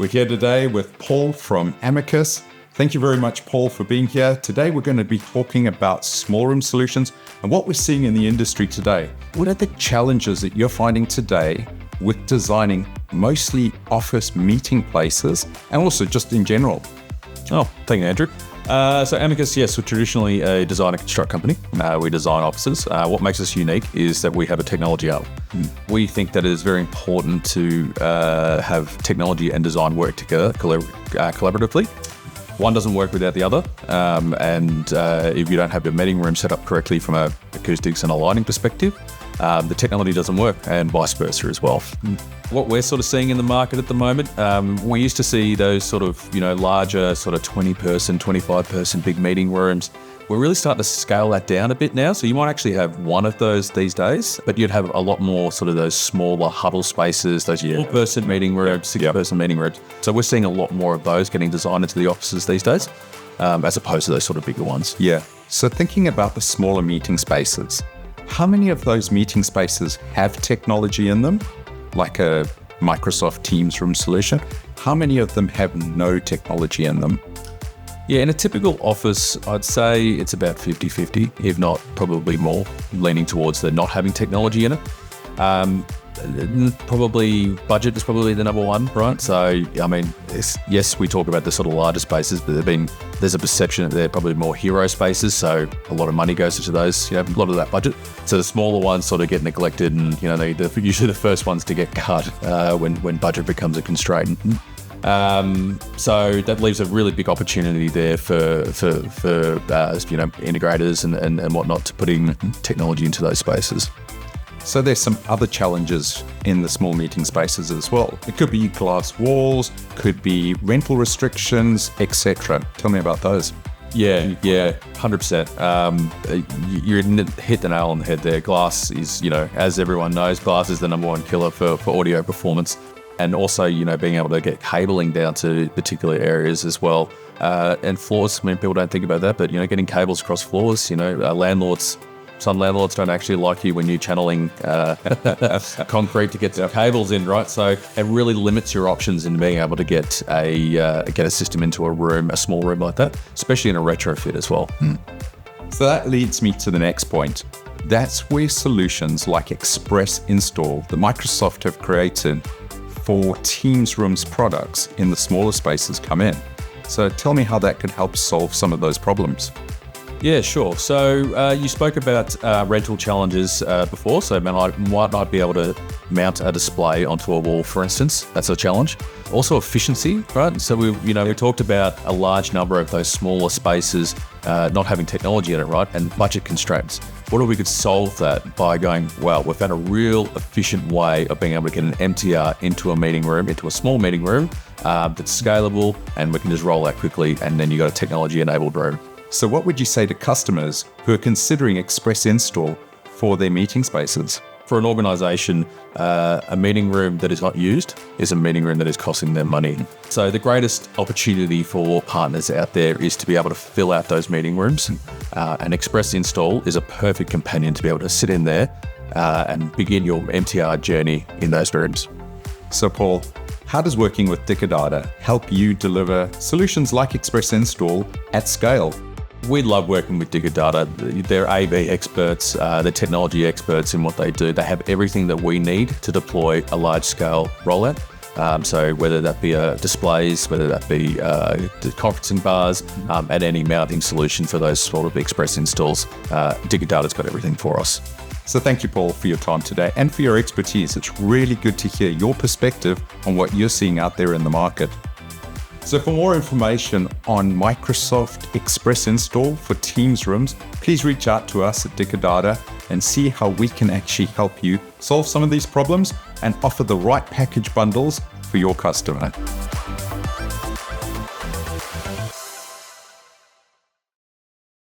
We're here today with Paul from Amicus. Thank you very much, Paul, for being here. Today, we're going to be talking about small room solutions and what we're seeing in the industry today. What are the challenges that you're finding today with designing mostly office meeting places and also just in general? Oh, thank you, Andrew. So Amicus, yes, we're traditionally a design and construct company. We design offices. What makes us unique is that we have a technology arm. We think that it is very important to have technology and design work together collaboratively. One doesn't work without the other. And if you don't have your meeting room set up correctly from a acoustics and a lighting perspective, the technology doesn't work, and vice versa as well. What we're sort of seeing in the market at the moment, we used to see those sort of, larger sort of 20-person, 25-person big meeting rooms. We're really starting to scale that down a bit now. So you might actually have one of those these days, but you'd have a lot more sort of those smaller huddle spaces, those 4-person meeting rooms, 6-person meeting rooms. So we're seeing a lot more of those getting designed into the offices these days, as opposed to those sort of bigger ones. Yeah. So thinking about the smaller meeting spaces, how many of those meeting spaces have technology in them, like a Microsoft Teams room solution? How many of them have no technology in them? Yeah, in a typical office, I'd say it's about 50-50, if not probably more, leaning towards the not having technology in it. Probably budget is probably the number one, right? So, I mean, yes, we talk about the sort of larger spaces, but there's a perception that they're probably more hero spaces. So a lot of money goes into those, a lot of that budget. So the smaller ones sort of get neglected, and they're usually the first ones to get cut when budget becomes a constraint. So that leaves a really big opportunity there for integrators and whatnot to putting technology into those spaces. So there's some other challenges in the small meeting spaces as well. It could be glass walls, could be rental restrictions, etc. Tell me about those. Yeah, 100%. You hit the nail on the head there. Glass is, as everyone knows, glass is the number one killer for audio performance. And also, being able to get cabling down to particular areas as well. And floors, people don't think about that, but, getting cables across floors, some landlords don't actually like you when you're channeling concrete to get the cables in, right? So it really limits your options in being able to get a system into a room, a small room like that, especially in a retrofit as well. So that leads me to the next point. That's where solutions like Express Install that Microsoft have created for Teams Rooms products in the smaller spaces come in. So tell me how that could help solve some of those problems. Yeah, sure. So you spoke about rental challenges before. So might not be able to mount a display onto a wall, for instance. That's a challenge. Also efficiency, right? So we talked about a large number of those smaller spaces not having technology in it, right? And budget constraints. What if we could solve that by going, well, we've found a real efficient way of being able to get an MTR into a meeting room, into a small meeting room that's scalable, and we can just roll that quickly, and then you got a technology-enabled room. So what would you say to customers who are considering Express Install for their meeting spaces? For an organization, a meeting room that is not used is a meeting room that is costing them money. So the greatest opportunity for partners out there is to be able to fill out those meeting rooms. And Express Install is a perfect companion to be able to sit in there and begin your MTR journey in those rooms. So Paul, how does working with Data help you deliver solutions like Express Install at scale? We love working with Data. They're AV experts, they're technology experts in what they do. They have everything that we need to deploy a large-scale rollout. So whether that be displays, whether that be conferencing bars, and any mounting solution for those sort of Express installs, Data's got everything for us. So thank you, Paul, for your time today and for your expertise. It's really good to hear your perspective on what you're seeing out there in the market. So for more information on Microsoft Express Install for Teams Rooms, please reach out to us at Data and see how we can actually help you solve some of these problems and offer the right package bundles for your customer.